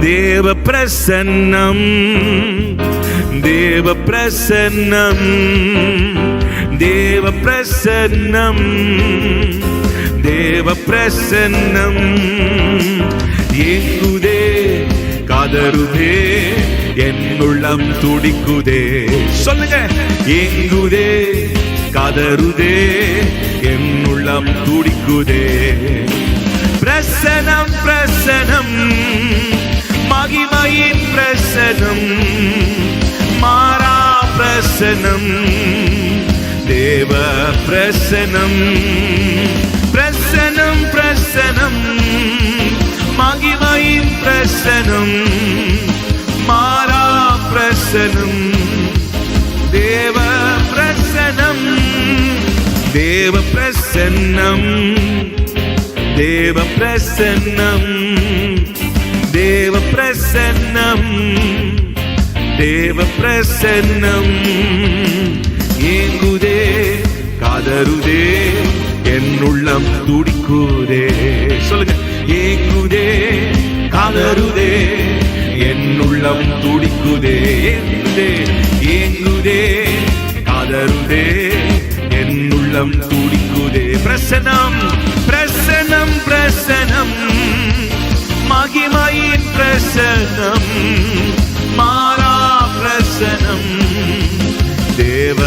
தேவ பிரசன்னம், தேவ பிரசன்னம், தேவ பிரசன்னம், தேவ பிரசன்னம் ஏங்குதே, கதறுதே, என் உள்ளம் துடிக்குதே. சொல்லுங்க, ஏங்குதே, கதறுதே, என் உள்ளம் துடிக்குதே. பிரசனம், பிரசனம், மகிமையின் பிரசனம், மாறா பிரசனம், தேவ பிரசனம். பிரசனம், பிரசனம், மகிமையின் பிரசனம், மாறா பிரசனம், தேவ பிரசனம். தேவ பிரசன்னம், தேவ பிரசன்னம், தேவ பிரசன்னம், தேவ பிரசன்னம் ஏங்குதே, கதறுதே, என் உள்ளம் துடிக்குதே. சொல்லுங்க, ஏங்குதே, கதறுதே, என் உள்ளம் துடிக்குதே. ஏங்குதே, கதறுதே, என் உள்ளம் துடிக்குதே. பிரசனம், பிரசனம், பிரசனம், மகிமையின் பிரசனம், மாறா பிரசனம், தேவ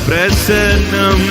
பிரசனம்.